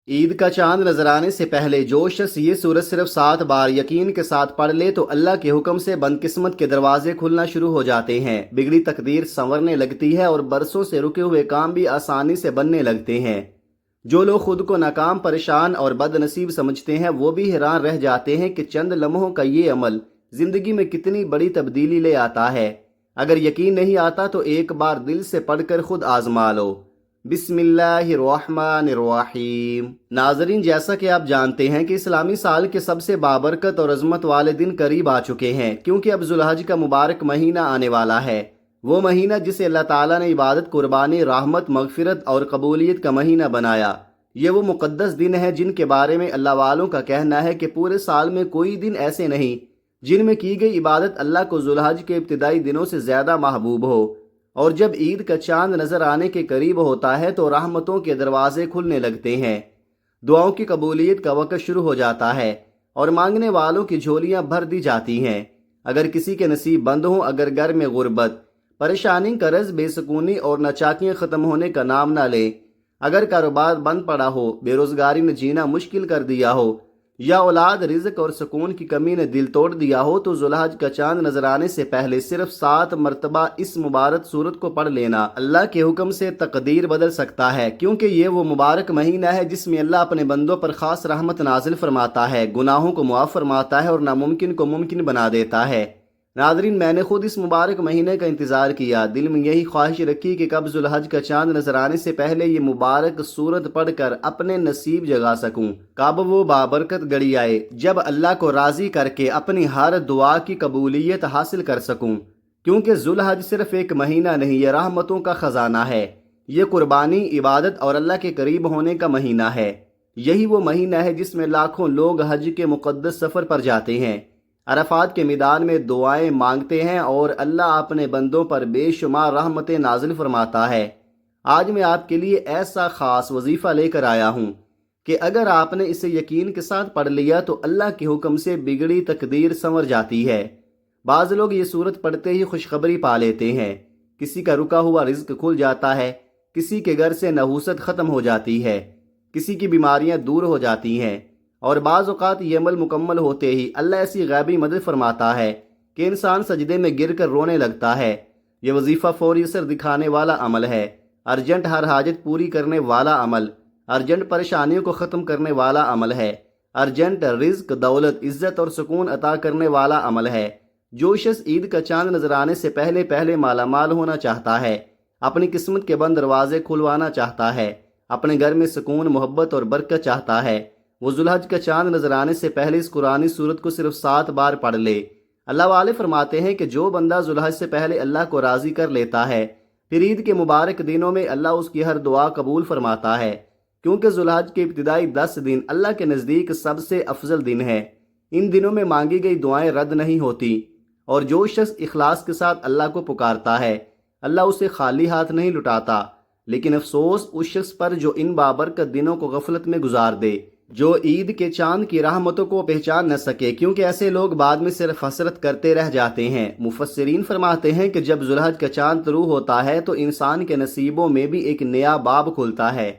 عید کا چاند نظر آنے سے پہلے جو شخص یہ سورت صرف 7 بار یقین کے ساتھ پڑھ لے تو اللہ کے حکم سے بدقسمت کے دروازے کھلنا شروع ہو جاتے ہیں، بگڑی تقدیر سنورنے لگتی ہے اور برسوں سے رکے ہوئے کام بھی آسانی سے بننے لگتے ہیں۔ جو لوگ خود کو ناکام، پریشان اور بد نصیب سمجھتے ہیں وہ بھی حیران رہ جاتے ہیں کہ چند لمحوں کا یہ عمل زندگی میں کتنی بڑی تبدیلی لے آتا ہے۔ اگر یقین نہیں آتا تو ایک بار دل سے پڑھ کر خود آزما لو۔ بسم اللہ الرحمن الرحیم۔ ناظرین، جیسا کہ آپ جانتے ہیں کہ اسلامی سال کے سب سے بابرکت اور عظمت والے دن قریب آ چکے ہیں، کیونکہ اب ذوالحج کا مبارک مہینہ آنے والا ہے، وہ مہینہ جسے اللہ تعالیٰ نے عبادت، قربانی، رحمت، مغفرت اور قبولیت کا مہینہ بنایا۔ یہ وہ مقدس دن ہے جن کے بارے میں اللہ والوں کا کہنا ہے کہ پورے سال میں کوئی دن ایسے نہیں جن میں کی گئی عبادت اللہ کو ذوالحج کے ابتدائی دنوں سے زیادہ محبوب ہو۔ اور جب عید کا چاند نظر آنے کے قریب ہوتا ہے تو رحمتوں کے دروازے کھلنے لگتے ہیں، دعاؤں کی قبولیت کا وقت شروع ہو جاتا ہے اور مانگنے والوں کی جھولیاں بھر دی جاتی ہیں۔ اگر کسی کے نصیب بند ہوں، اگر گھر میں غربت، پریشانی، قرض، بے سکونی اور ناچاکیاں ختم ہونے کا نام نہ لے، اگر کاروبار بند پڑا ہو، بے روزگاری نے جینا مشکل کر دیا ہو، یا اولاد، رزق اور سکون کی کمی نے دل توڑ دیا ہو، تو ذوالحج کا چاند نظر آنے سے پہلے صرف 7 مرتبہ اس مبارک سورت کو پڑھ لینا اللہ کے حکم سے تقدیر بدل سکتا ہے، کیونکہ یہ وہ مبارک مہینہ ہے جس میں اللہ اپنے بندوں پر خاص رحمت نازل فرماتا ہے، گناہوں کو معاف فرماتا ہے اور ناممکن کو ممکن بنا دیتا ہے۔ ناظرین، میں نے خود اس مبارک مہینے کا انتظار کیا، دل میں یہی خواہش رکھی کہ کب ذوالحج کا چاند نظر آنے سے پہلے یہ مبارک سورت پڑھ کر اپنے نصیب جگا سکوں، کب وہ بابرکت گھڑی آئے جب اللہ کو راضی کر کے اپنی ہر دعا کی قبولیت حاصل کر سکوں، کیونکہ ذوالحج صرف ایک مہینہ نہیں، یہ رحمتوں کا خزانہ ہے، یہ قربانی، عبادت اور اللہ کے قریب ہونے کا مہینہ ہے۔ یہی وہ مہینہ ہے جس میں لاکھوں لوگ حج کے مقدس سفر پر جاتے ہیں، عرفات کے میدان میں دعائیں مانگتے ہیں اور اللہ اپنے بندوں پر بے شمار رحمتیں نازل فرماتا ہے۔ آج میں آپ کے لیے ایسا خاص وظیفہ لے کر آیا ہوں کہ اگر آپ نے اسے یقین کے ساتھ پڑھ لیا تو اللہ کے حکم سے بگڑی تقدیر سنور جاتی ہے۔ بعض لوگ یہ سورت پڑھتے ہی خوشخبری پا لیتے ہیں، کسی کا رکا ہوا رزق کھل جاتا ہے، کسی کے گھر سے نحوست ختم ہو جاتی ہے، کسی کی بیماریاں دور ہو جاتی ہیں، اور بعض اوقات یہ عمل مکمل ہوتے ہی اللہ ایسی غیبی مدد فرماتا ہے کہ انسان سجدے میں گر کر رونے لگتا ہے۔ یہ وظیفہ فوری اثر دکھانے والا عمل ہے، ارجنٹ ہر حاجت پوری کرنے والا عمل، ارجنٹ پریشانیوں کو ختم کرنے والا عمل ہے، ارجنٹ رزق، دولت، عزت اور سکون عطا کرنے والا عمل ہے۔ جو شخص عید کا چاند نظر آنے سے پہلے پہلے مالا مال ہونا چاہتا ہے، اپنی قسمت کے بند دروازے کھلوانا چاہتا ہے، اپنے گھر میں سکون، محبت اور برکت چاہتا ہے، وہ ذوالحج کا چاند نظر آنے سے پہلے اس قرآنی سورت کو صرف 7 بار پڑھ لے۔ اللہ والے فرماتے ہیں کہ جو بندہ ذوالحج سے پہلے اللہ کو راضی کر لیتا ہے، پھر عید کے مبارک دنوں میں اللہ اس کی ہر دعا قبول فرماتا ہے، کیونکہ ذوالحج کے ابتدائی 10 دن اللہ کے نزدیک سب سے افضل دن ہے۔ ان دنوں میں مانگی گئی دعائیں رد نہیں ہوتی، اور جو شخص اخلاص کے ساتھ اللہ کو پکارتا ہے اللہ اسے خالی ہاتھ نہیں لٹاتا۔ لیکن افسوس اس شخص پر جو ان بابرکت دنوں کو غفلت میں گزار دے، جو عید کے چاند کی رحمتوں کو پہچان نہ سکے، کیونکہ ایسے لوگ بعد میں صرف حسرت کرتے رہ جاتے ہیں۔ مفسرین فرماتے ہیں کہ جب ذوالحج کا چاند طلوع ہوتا ہے تو انسان کے نصیبوں میں بھی ایک نیا باب کھلتا ہے۔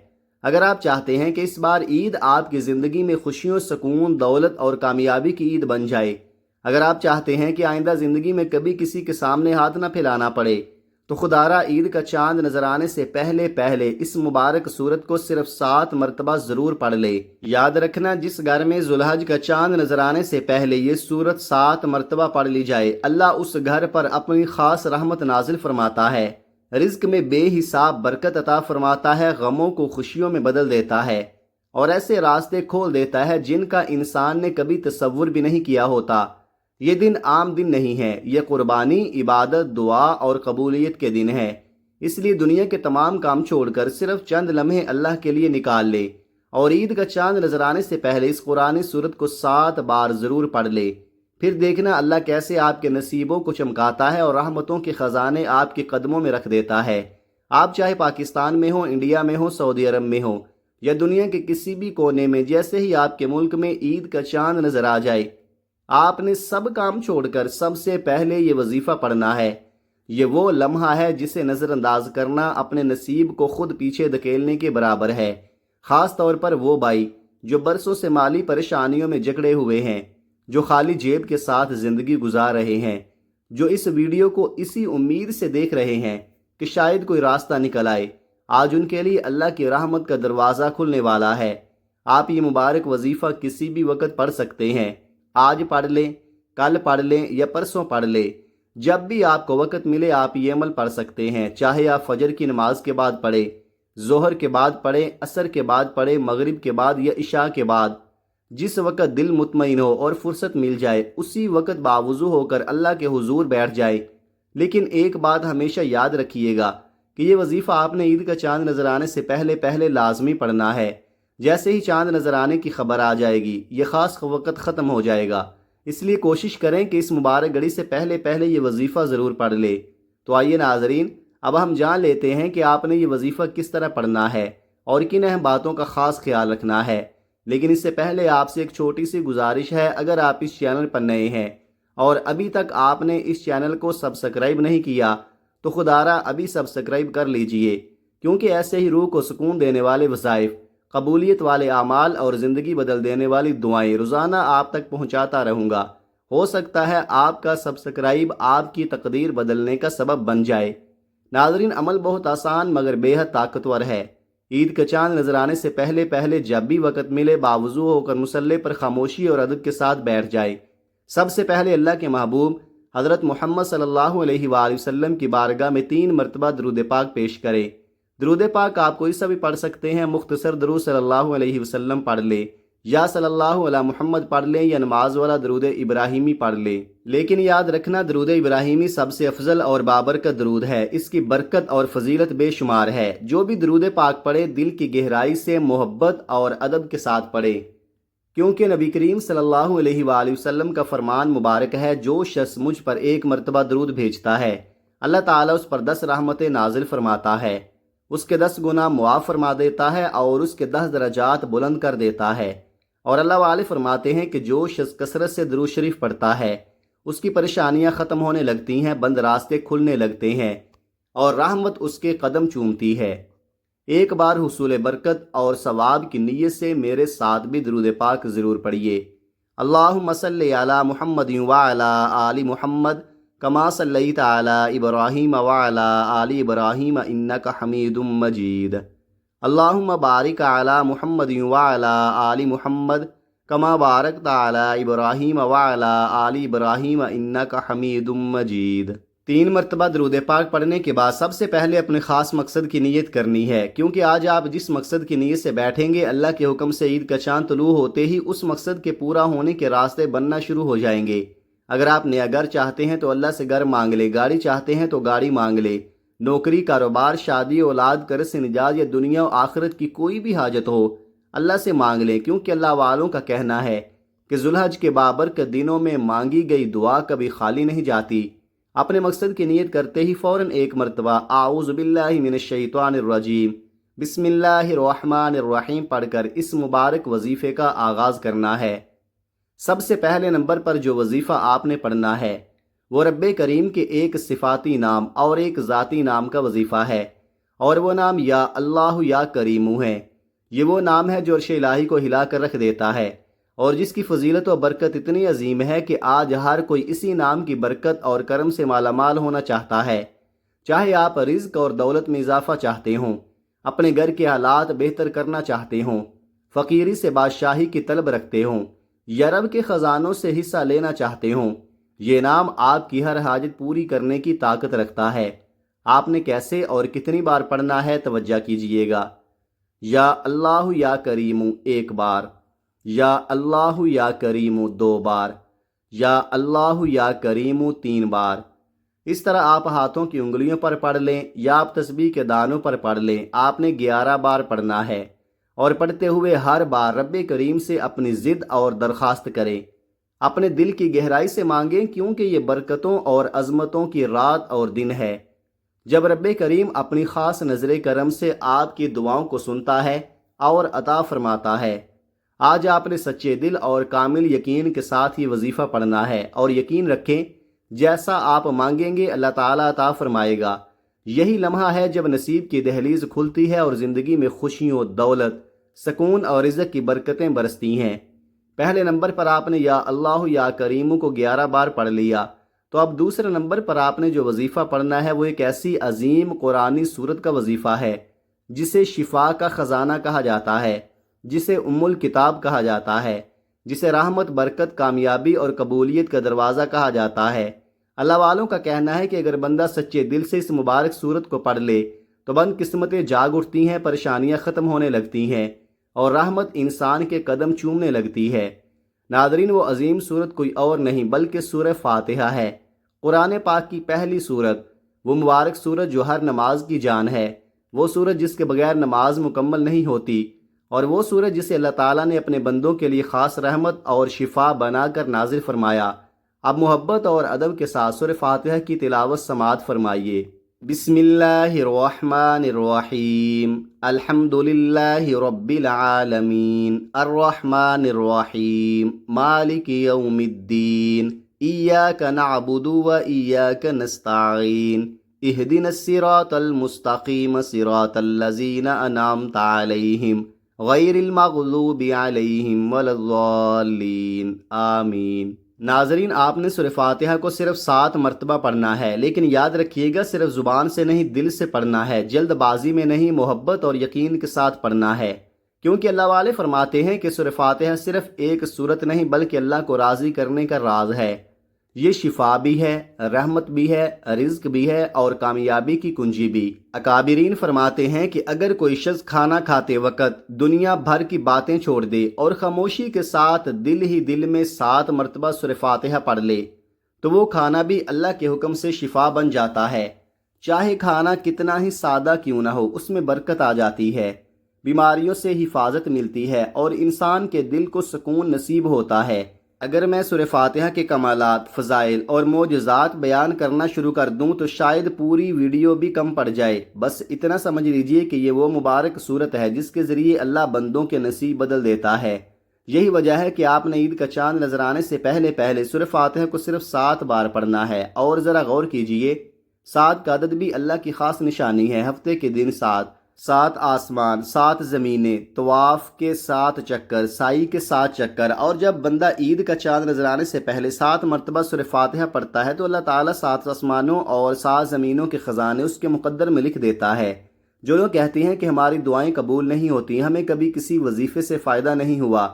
اگر آپ چاہتے ہیں کہ اس بار عید آپ کی زندگی میں خوشیوں، سکون، دولت اور کامیابی کی عید بن جائے، اگر آپ چاہتے ہیں کہ آئندہ زندگی میں کبھی کسی کے سامنے ہاتھ نہ پھیلانا پڑے، تو خدارا عید کا چاند نظر آنے سے پہلے پہلے اس مبارک سورت کو صرف 7 مرتبہ ضرور پڑھ لے۔ یاد رکھنا، جس گھر میں ذوالحج کا چاند نظر آنے سے پہلے یہ سورت 7 مرتبہ پڑھ لی جائے، اللہ اس گھر پر اپنی خاص رحمت نازل فرماتا ہے، رزق میں بے حساب برکت عطا فرماتا ہے، غموں کو خوشیوں میں بدل دیتا ہے، اور ایسے راستے کھول دیتا ہے جن کا انسان نے کبھی تصور بھی نہیں کیا ہوتا۔ یہ دن عام دن نہیں ہے، یہ قربانی، عبادت، دعا اور قبولیت کے دن ہے۔ اس لیے دنیا کے تمام کام چھوڑ کر صرف چند لمحے اللہ کے لیے نکال لے اور عید کا چاند نظر آنے سے پہلے اس قرآنی سورت کو 7 بار ضرور پڑھ لے۔ پھر دیکھنا اللہ کیسے آپ کے نصیبوں کو چمکاتا ہے اور رحمتوں کے خزانے آپ کے قدموں میں رکھ دیتا ہے۔ آپ چاہے پاکستان میں ہوں، انڈیا میں ہوں، سعودی عرب میں ہوں یا دنیا کے کسی بھی کونے میں، جیسے ہی آپ کے ملک میں عید کا چاند نظر آ جائے، آپ نے سب کام چھوڑ کر سب سے پہلے یہ وظیفہ پڑھنا ہے۔ یہ وہ لمحہ ہے جسے نظر انداز کرنا اپنے نصیب کو خود پیچھے دھکیلنے کے برابر ہے۔ خاص طور پر وہ بھائی جو برسوں سے مالی پریشانیوں میں جکڑے ہوئے ہیں، جو خالی جیب کے ساتھ زندگی گزار رہے ہیں، جو اس ویڈیو کو اسی امید سے دیکھ رہے ہیں کہ شاید کوئی راستہ نکل آئے، آج ان کے لیے اللہ کی رحمت کا دروازہ کھلنے والا ہے۔ آپ یہ مبارک وظیفہ کسی بھی وقت پڑھ سکتے ہیں۔ آج پڑھ لیں، کل پڑھ لیں یا پرسوں پڑھ لیں، جب بھی آپ کو وقت ملے آپ یہ عمل پڑھ سکتے ہیں۔ چاہے آپ فجر کی نماز کے بعد پڑھیں، ظہر کے بعد پڑھیں، عصر کے بعد پڑھیں، مغرب کے بعد یا عشاء کے بعد، جس وقت دل مطمئن ہو اور فرصت مل جائے اسی وقت باوضو ہو کر اللہ کے حضور بیٹھ جائے۔ لیکن ایک بات ہمیشہ یاد رکھیے گا کہ یہ وظیفہ آپ نے عید کا چاند نظر آنے سے پہلے لازمی پڑھنا ہے۔ جیسے ہی چاند نظر آنے کی خبر آ جائے گی یہ خاص وقت ختم ہو جائے گا، اس لیے کوشش کریں کہ اس مبارک گھڑی سے پہلے یہ وظیفہ ضرور پڑھ لے۔ تو آئیے ناظرین، اب ہم جان لیتے ہیں کہ آپ نے یہ وظیفہ کس طرح پڑھنا ہے اور کن اہم باتوں کا خاص خیال رکھنا ہے۔ لیکن اس سے پہلے آپ سے ایک چھوٹی سی گزارش ہے، اگر آپ اس چینل پر نئے ہیں اور ابھی تک آپ نے اس چینل کو سبسکرائب نہیں کیا تو خدارہ ابھی سبسکرائب کر لیجئے، کیونکہ ایسے ہی روح کو سکون دینے والے وظائف، قبولیت والے اعمال اور زندگی بدل دینے والی دعائیں روزانہ آپ تک پہنچاتا رہوں گا۔ ہو سکتا ہے آپ کا سبسکرائب آپ کی تقدیر بدلنے کا سبب بن جائے۔ ناظرین، عمل بہت آسان مگر بے حد طاقتور ہے۔ عید کا چاند نظر آنے سے پہلے جب بھی وقت ملے باوضو ہو کر مصلی پر خاموشی اور ادب کے ساتھ بیٹھ جائے۔ سب سے پہلے اللہ کے محبوب حضرت محمد صلی اللہ علیہ وآلہ وسلم کی بارگاہ میں 3 مرتبہ درود پاک پیش کرے۔ درود پاک آپ کوئی سا بھی پڑھ سکتے ہیں، مختصر درود صلی اللہ علیہ وسلم پڑھ لے یا صلی اللہ علیہ محمد پڑھ لیں یا نماز والا درود ابراہیمی پڑھ لیں، لیکن یاد رکھنا درود ابراہیمی سب سے افضل اور بابرکت درود ہے، اس کی برکت اور فضیلت بے شمار ہے۔ جو بھی درود پاک پڑھے دل کی گہرائی سے محبت اور ادب کے ساتھ پڑھے، کیونکہ نبی کریم صلی اللہ علیہ وآلہ وسلم کا فرمان مبارک ہے، جو شخص مجھ پر 1 مرتبہ درود بھیجتا ہے اللہ تعالیٰ اس پر 10 رحمتیں نازل فرماتا ہے، اس کے 10 گناہ معاف فرما دیتا ہے اور اس کے 10 درجات بلند کر دیتا ہے۔ اور اللہ والے فرماتے ہیں کہ جو شخص کثرت سے درود شریف پڑھتا ہے اس کی پریشانیاں ختم ہونے لگتی ہیں، بند راستے کھلنے لگتے ہیں اور رحمت اس کے قدم چومتی ہے۔ ایک بار حصول برکت اور ثواب کی نیت سے میرے ساتھ بھی درود پاک ضرور پڑھیے۔ اللہم صلی علی محمد وعلی آل محمد کما صلیت علی ابراہیم وعلی آل ابراہیم انک حمید مجید۔ اللہم بارک علی محمد وعلی آل محمد کما بارکت علی ابراہیم وعلی آل ابراہیم انک حمید مجید۔ 3 مرتبہ درود پاک پڑھنے کے بعد سب سے پہلے اپنے خاص مقصد کی نیت کرنی ہے، کیونکہ آج آپ جس مقصد کی نیت سے بیٹھیں گے اللہ کے حکم سے عید کا چاند طلوع ہوتے ہی اس مقصد کے پورا ہونے کے راستے بننا شروع ہو جائیں گے۔ اگر آپ نیا گھر چاہتے ہیں تو اللہ سے گھر مانگ لے، گاڑی چاہتے ہیں تو گاڑی مانگ لے، نوکری، کاروبار، شادی، اولاد، قرض سے نجات یا دنیا و آخرت کی کوئی بھی حاجت ہو اللہ سے مانگ لیں، کیونکہ اللہ والوں کا کہنا ہے کہ ذوالحج کے بابرکت دنوں میں مانگی گئی دعا کبھی خالی نہیں جاتی۔ اپنے مقصد کی نیت کرتے ہی فوراً 1 مرتبہ اعوذ باللہ من الشیطان الرجیم بسم اللہ الرحمن الرحیم پڑھ کر اس مبارک وظیفے کا آغاز کرنا ہے۔ سب سے پہلے نمبر پر جو وظیفہ آپ نے پڑھنا ہے وہ رب کریم کے ایک صفاتی نام اور ایک ذاتی نام کا وظیفہ ہے، اور وہ نام یا اللہ یا کریمو ہے۔ یہ وہ نام ہے جو عرش الہی کو ہلا کر رکھ دیتا ہے اور جس کی فضیلت و برکت اتنی عظیم ہے کہ آج ہر کوئی اسی نام کی برکت اور کرم سے مالا مال ہونا چاہتا ہے۔ چاہے آپ رزق اور دولت میں اضافہ چاہتے ہوں، اپنے گھر کے حالات بہتر کرنا چاہتے ہوں، فقیری سے بادشاہی کی طلب رکھتے ہوں یا رب کے خزانوں سے حصہ لینا چاہتے ہوں، یہ نام آپ کی ہر حاجت پوری کرنے کی طاقت رکھتا ہے۔ آپ نے کیسے اور کتنی بار پڑھنا ہے توجہ کیجئے گا۔ یا اللہ یا کریمو 1 بار، یا اللہ یا کریمو 2 بار، یا اللہ یا کریمو 3 بار۔ اس طرح آپ ہاتھوں کی انگلیوں پر پڑھ لیں یا آپ تسبیح کے دانوں پر پڑھ لیں۔ آپ نے 11 بار پڑھنا ہے اور پڑھتے ہوئے ہر بار رب کریم سے اپنی ضد اور درخواست کریں، اپنے دل کی گہرائی سے مانگیں، کیونکہ یہ برکتوں اور عظمتوں کی رات اور دن ہے جب رب کریم اپنی خاص نظر کرم سے آپ کی دعاؤں کو سنتا ہے اور عطا فرماتا ہے۔ آج آپ نے سچے دل اور کامل یقین کے ساتھ یہ وظیفہ پڑھنا ہے اور یقین رکھیں جیسا آپ مانگیں گے اللہ تعالیٰ عطا فرمائے گا۔ یہی لمحہ ہے جب نصیب کی دہلیز کھلتی ہے اور زندگی میں خوشیوں، دولت، سکون اور رزق کی برکتیں برستی ہیں۔ پہلے نمبر پر آپ نے یا اللہ یا کریم کو 11 بار پڑھ لیا، تو اب دوسرے نمبر پر آپ نے جو وظیفہ پڑھنا ہے وہ ایک ایسی عظیم قرآنی سورت کا وظیفہ ہے جسے شفا کا خزانہ کہا جاتا ہے، جسے ام الکتاب کہا جاتا ہے، جسے رحمت، برکت، کامیابی اور قبولیت کا دروازہ کہا جاتا ہے۔ اللہ والوں کا کہنا ہے کہ اگر بندہ سچے دل سے اس مبارک سورت کو پڑھ لے تو بد قسمتیں جاگ اٹھتی ہیں، پریشانیاں ختم ہونے لگتی ہیں اور رحمت انسان کے قدم چومنے لگتی ہے۔ ناظرین، وہ عظیم سورت کوئی اور نہیں بلکہ سورہ فاتحہ ہے، قرآن پاک کی پہلی سورت، وہ مبارک سورت جو ہر نماز کی جان ہے، وہ سورت جس کے بغیر نماز مکمل نہیں ہوتی، اور وہ سورت جسے اللہ تعالیٰ نے اپنے بندوں کے لیے خاص رحمت اور شفا بنا کر نازل فرمایا۔ اب محبت اور ادب کے ساتھ سورہ فاتحہ کی تلاوت سماعت فرمائیے۔ بسم اللہ الرحمن الرحیم، الحمد للہ رب العالمین، الرحمن الرحیم، مالک یوم الدین، ایاک نعبد و ایاک نستعین، اہدنا الصراط المستقیم صراط الذین انعمت علیہم غیر المغضوب علیہم ولا الضالین، آمین۔ ناظرین، آپ نے سورہ فاتحہ کو صرف 7 مرتبہ پڑھنا ہے، لیکن یاد رکھیے گا صرف زبان سے نہیں، دل سے پڑھنا ہے، جلد بازی میں نہیں، محبت اور یقین کے ساتھ پڑھنا ہے، کیونکہ اللہ والے فرماتے ہیں کہ سورہ فاتحہ صرف ایک سورت نہیں بلکہ اللہ کو راضی کرنے کا راز ہے۔ یہ شفا بھی ہے، رحمت بھی ہے، رزق بھی ہے اور کامیابی کی کنجی بھی۔ اکابرین فرماتے ہیں کہ اگر کوئی شخص کھانا کھاتے وقت دنیا بھر کی باتیں چھوڑ دے اور خاموشی کے ساتھ دل ہی دل میں 7 مرتبہ سورہ فاتحہ پڑھ لے تو وہ کھانا بھی اللہ کے حکم سے شفا بن جاتا ہے، چاہے کھانا کتنا ہی سادہ کیوں نہ ہو، اس میں برکت آ جاتی ہے، بیماریوں سے حفاظت ملتی ہے اور انسان کے دل کو سکون نصیب ہوتا ہے۔ اگر میں سورہ فاتحہ کے کمالات، فضائل اور معجزات بیان کرنا شروع کر دوں تو شاید پوری ویڈیو بھی کم پڑ جائے، بس اتنا سمجھ لیجئے کہ یہ وہ مبارک صورت ہے جس کے ذریعے اللہ بندوں کے نصیب بدل دیتا ہے۔ یہی وجہ ہے کہ آپ نے عید کا چاند نظر آنے سے پہلے سورہ فاتحہ کو صرف 7 بار پڑھنا ہے، اور ذرا غور کیجئے، 7 کا عدد بھی اللہ کی خاص نشانی ہے۔ ہفتے کے دن 7 آسمان، 7 زمینیں، طواف کے 7 چکر، سائی کے 7 چکر، اور جب بندہ عید کا چاند نظر آنے سے پہلے 7 مرتبہ سورہ فاتحہ پڑھتا ہے تو اللہ تعالیٰ 7 آسمانوں اور 7 زمینوں کے خزانے اس کے مقدر میں لکھ دیتا ہے۔ جو لوگ کہتے ہیں کہ ہماری دعائیں قبول نہیں ہوتی، ہمیں کبھی کسی وظیفے سے فائدہ نہیں ہوا،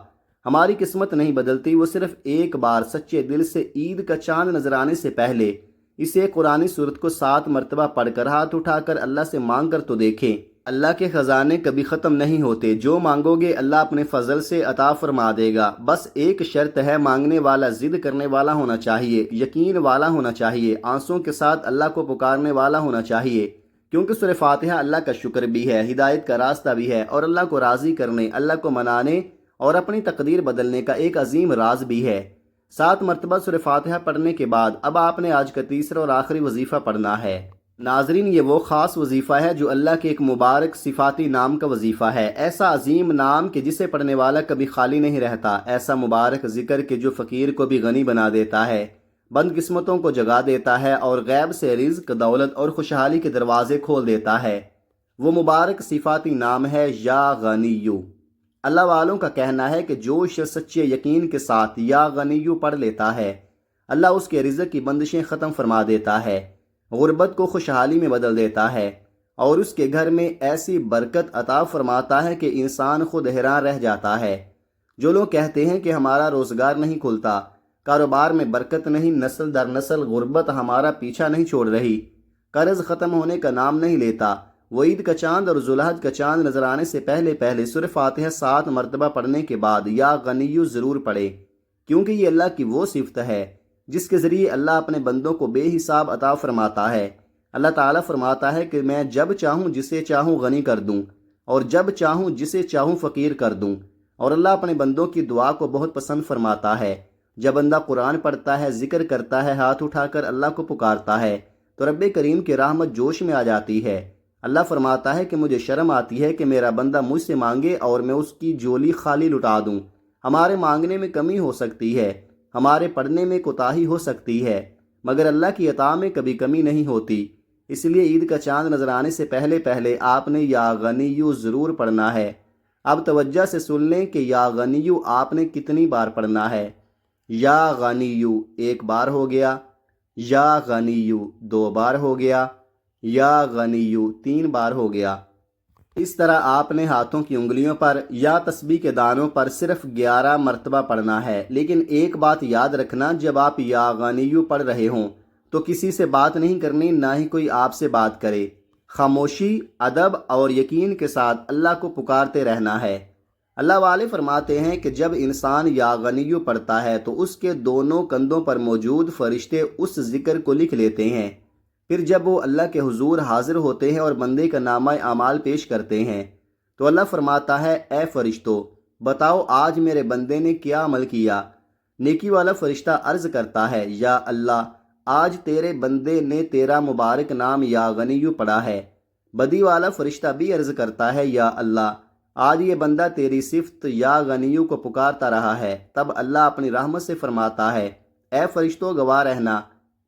ہماری قسمت نہیں بدلتی، وہ صرف ایک بار سچے دل سے عید کا چاند نظر آنے سے پہلے اسے قرآنی سورت کو 7 مرتبہ پڑھ کر ہاتھ اٹھا کر اللہ سے مانگ کر تو دیکھیں۔ اللہ کے خزانے کبھی ختم نہیں ہوتے، جو مانگو گے اللہ اپنے فضل سے عطا فرما دے گا۔ بس ایک شرط ہے، مانگنے والا ضد کرنے والا ہونا چاہیے، یقین والا ہونا چاہیے، آنسوں کے ساتھ اللہ کو پکارنے والا ہونا چاہیے، کیونکہ سورہ فاتحہ اللہ کا شکر بھی ہے، ہدایت کا راستہ بھی ہے، اور اللہ کو راضی کرنے، اللہ کو منانے اور اپنی تقدیر بدلنے کا ایک عظیم راز بھی ہے۔ 7 مرتبہ سورہ فاتحہ پڑھنے کے بعد اب آپ نے آج کا تیسرا اور آخری وظیفہ پڑھنا ہے۔ ناظرین، یہ وہ خاص وظیفہ ہے جو اللہ کے ایک مبارک صفاتی نام کا وظیفہ ہے، ایسا عظیم نام کہ جسے پڑھنے والا کبھی خالی نہیں رہتا، ایسا مبارک ذکر کہ جو فقیر کو بھی غنی بنا دیتا ہے، بد قسمتوں کو جگا دیتا ہے اور غیب سے رزق، دولت اور خوشحالی کے دروازے کھول دیتا ہے۔ وہ مبارک صفاتی نام ہے یا غنیو۔ اللہ والوں کا کہنا ہے کہ جو شخص سچے یقین کے ساتھ یا غنیو پڑھ لیتا ہے، اللہ اس کے رزق کی بندشیں ختم فرما دیتا ہے، غربت کو خوشحالی میں بدل دیتا ہے اور اس کے گھر میں ایسی برکت عطا فرماتا ہے کہ انسان خود حیران رہ جاتا ہے۔ جو لوگ کہتے ہیں کہ ہمارا روزگار نہیں کھلتا، کاروبار میں برکت نہیں، نسل در نسل غربت ہمارا پیچھا نہیں چھوڑ رہی، قرض ختم ہونے کا نام نہیں لیتا، وہ عید کا چاند اور ذوالحج کا چاند نظر آنے سے پہلے سورہ فاتحہ 7 مرتبہ پڑھنے کے بعد یا غنیو ضرور پڑھے، کیونکہ یہ اللہ کی وہ صفت ہے جس کے ذریعے اللہ اپنے بندوں کو بے حساب عطا فرماتا ہے۔ اللہ تعالیٰ فرماتا ہے کہ میں جب چاہوں جسے چاہوں غنی کر دوں اور جب چاہوں جسے چاہوں فقیر کر دوں، اور اللہ اپنے بندوں کی دعا کو بہت پسند فرماتا ہے۔ جب بندہ قرآن پڑھتا ہے، ذکر کرتا ہے، ہاتھ اٹھا کر اللہ کو پکارتا ہے تو رب کریم کی رحمت جوش میں آ جاتی ہے۔ اللہ فرماتا ہے کہ مجھے شرم آتی ہے کہ میرا بندہ مجھ سے مانگے اور میں اس کی جولی خالی لٹا دوں۔ ہمارے مانگنے میں کمی ہو سکتی ہے، ہمارے پڑھنے میں کوتاہی ہو سکتی ہے، مگر اللہ کی عطا میں کبھی کمی نہیں ہوتی۔ اس لیے عید کا چاند نظر آنے سے پہلے آپ نے یا غنیو ضرور پڑھنا ہے۔ اب توجہ سے سن لیں کہ یا غنیو آپ نے کتنی بار پڑھنا ہے۔ یا غنیو ایک بار ہو گیا، یا غنیو دو بار ہو گیا، یا غنیو تین بار ہو گیا۔ اس طرح آپ نے ہاتھوں کی انگلیوں پر یا تسبیح کے دانوں پر صرف 11 مرتبہ پڑھنا ہے۔ لیکن ایک بات یاد رکھنا، جب آپ یا غنیو پڑھ رہے ہوں تو کسی سے بات نہیں کرنی، نہ ہی کوئی آپ سے بات کرے۔ خاموشی، ادب اور یقین کے ساتھ اللہ کو پکارتے رہنا ہے۔ اللہ والے فرماتے ہیں کہ جب انسان یا غنیو پڑھتا ہے تو اس کے دونوں کندھوں پر موجود فرشتے اس ذکر کو لکھ لیتے ہیں۔ پھر جب وہ اللہ کے حضور حاضر ہوتے ہیں اور بندے کا نامہ اعمال پیش کرتے ہیں تو اللہ فرماتا ہے، اے فرشتوں بتاؤ آج میرے بندے نے کیا عمل کیا۔ نیکی والا فرشتہ عرض کرتا ہے، یا اللہ آج تیرے بندے نے تیرا مبارک نام یا غنیو پڑھا ہے۔ بدی والا فرشتہ بھی عرض کرتا ہے، یا اللہ آج یہ بندہ تیری صفت یا غنیو کو پکارتا رہا ہے۔ تب اللہ اپنی رحمت سے فرماتا ہے، اے فرشتوں گواہ رہنا،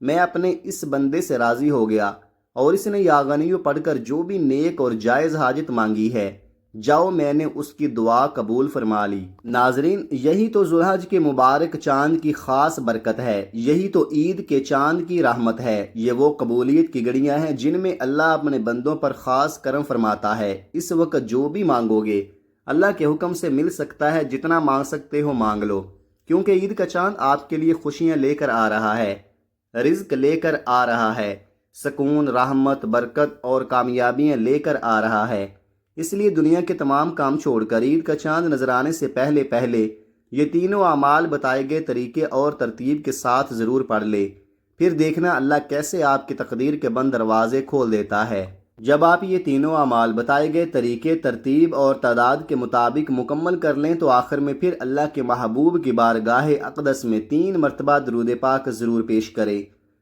میں اپنے اس بندے سے راضی ہو گیا اور اس نے یا غنیو پڑھ کر جو بھی نیک اور جائز حاجت مانگی ہے، جاؤ میں نے اس کی دعا قبول فرما لی۔ ناظرین، یہی تو ذو الحج کے مبارک چاند کی خاص برکت ہے، یہی تو عید کے چاند کی رحمت ہے۔ یہ وہ قبولیت کی گھڑیاں ہیں جن میں اللہ اپنے بندوں پر خاص کرم فرماتا ہے۔ اس وقت جو بھی مانگو گے اللہ کے حکم سے مل سکتا ہے، جتنا مانگ سکتے ہو مانگ لو، کیونکہ عید کا چاند آپ کے لیے خوشیاں لے کر آ رہا ہے، رزق لے کر آ رہا ہے، سکون، رحمت، برکت اور کامیابیاں لے کر آ رہا ہے۔ اس لیے دنیا کے تمام کام چھوڑ کر عید کا چاند نظر آنے سے پہلے یہ تینوں اعمال بتائے گئے طریقے اور ترتیب کے ساتھ ضرور پڑھ لے۔ پھر دیکھنا اللہ کیسے آپ کی تقدیر کے بند دروازے کھول دیتا ہے۔ جب آپ یہ تینوں اعمال بتائے گئے طریقے، ترتیب اور تعداد کے مطابق مکمل کر لیں تو آخر میں پھر اللہ کے محبوب کی بارگاہ اقدس میں 3 مرتبہ درود پاک ضرور پیش کرے،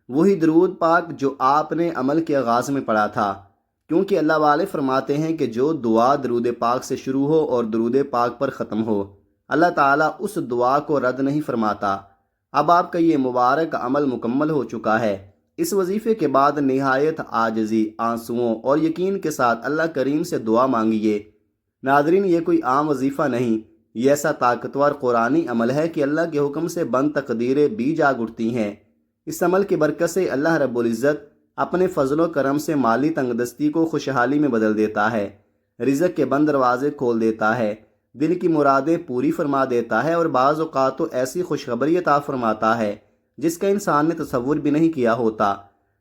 وہی درود پاک جو آپ نے عمل کے آغاز میں پڑھا تھا، کیونکہ اللہ والے فرماتے ہیں کہ جو دعا درود پاک سے شروع ہو اور درود پاک پر ختم ہو، اللہ تعالیٰ اس دعا کو رد نہیں فرماتا۔ اب آپ کا یہ مبارک عمل مکمل ہو چکا ہے۔ اس وظیفے کے بعد نہایت عاجزی، آنسوؤں اور یقین کے ساتھ اللہ کریم سے دعا مانگیے۔ ناظرین، یہ کوئی عام وظیفہ نہیں، یہ ایسا طاقتور قرآنی عمل ہے کہ اللہ کے حکم سے بند تقدیریں بھی جاگ اٹھتی ہیں۔ اس عمل کی برکت سے اللہ رب العزت اپنے فضل و کرم سے مالی تنگ دستی کو خوشحالی میں بدل دیتا ہے، رزق کے بند دروازے کھول دیتا ہے، دل کی مرادیں پوری فرما دیتا ہے اور بعض اوقات تو ایسی خوشخبری عطا فرماتا ہے جس کا انسان نے تصور بھی نہیں کیا ہوتا۔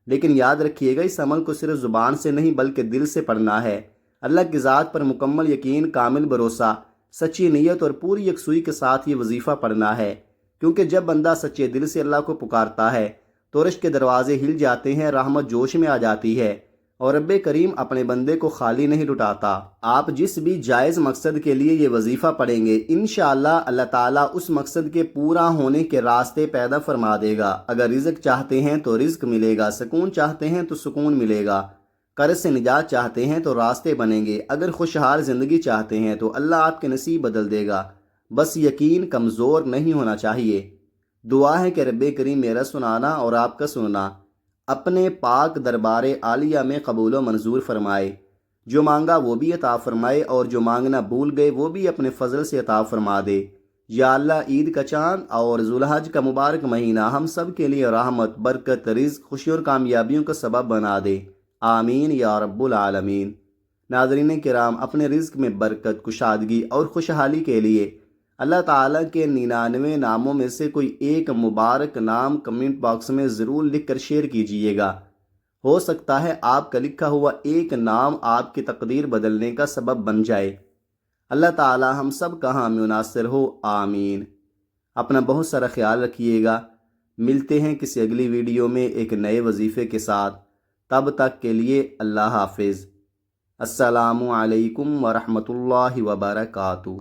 لیکن یاد رکھیے گا، اس عمل کو صرف زبان سے نہیں بلکہ دل سے پڑھنا ہے۔ اللہ کی ذات پر مکمل یقین، کامل بھروسہ، سچی نیت اور پوری یکسوئی کے ساتھ یہ وظیفہ پڑھنا ہے، کیونکہ جب بندہ سچے دل سے اللہ کو پکارتا ہے تو رزق کے دروازے ہل جاتے ہیں، رحمت جوش میں آ جاتی ہے اور رب کریم اپنے بندے کو خالی نہیں لٹاتا۔ آپ جس بھی جائز مقصد کے لیے یہ وظیفہ پڑھیں گے، انشاءاللہ اللہ تعالیٰ اس مقصد کے پورا ہونے کے راستے پیدا فرما دے گا۔ اگر رزق چاہتے ہیں تو رزق ملے گا، سکون چاہتے ہیں تو سکون ملے گا، قرض سے نجات چاہتے ہیں تو راستے بنیں گے، اگر خوشحال زندگی چاہتے ہیں تو اللہ آپ کے نصیب بدل دے گا۔ بس یقین کمزور نہیں ہونا چاہیے۔ دعا ہے کہ رب کریم میرا سنانا اور آپ کا سننا اپنے پاک دربار عالیہ میں قبول و منظور فرمائے، جو مانگا وہ بھی عطا فرمائے اور جو مانگنا بھول گئے وہ بھی اپنے فضل سے عطا فرما دے۔ یا اللہ، عید کا چاند اور ذو الحج کا مبارک مہینہ ہم سب کے لیے رحمت، برکت، رزق، خوشی اور کامیابیوں کا سبب بنا دے، آمین یا رب العالمین۔ ناظرین کرام، اپنے رزق میں برکت، کشادگی اور خوشحالی کے لیے اللہ تعالیٰ کے 99 ناموں میں سے کوئی ایک مبارک نام کمنٹ باکس میں ضرور لکھ کر شیئر کیجئے گا۔ ہو سکتا ہے آپ کا لکھا ہوا ایک نام آپ کی تقدیر بدلنے کا سبب بن جائے۔ اللہ تعالیٰ ہم سب کا حامی و ناصر ہو، آمین۔ اپنا بہت سارا خیال رکھیے گا۔ ملتے ہیں کسی اگلی ویڈیو میں ایک نئے وظیفے کے ساتھ۔ تب تک کے لیے اللہ حافظ۔ السلام علیکم ورحمۃ اللہ وبرکاتہ۔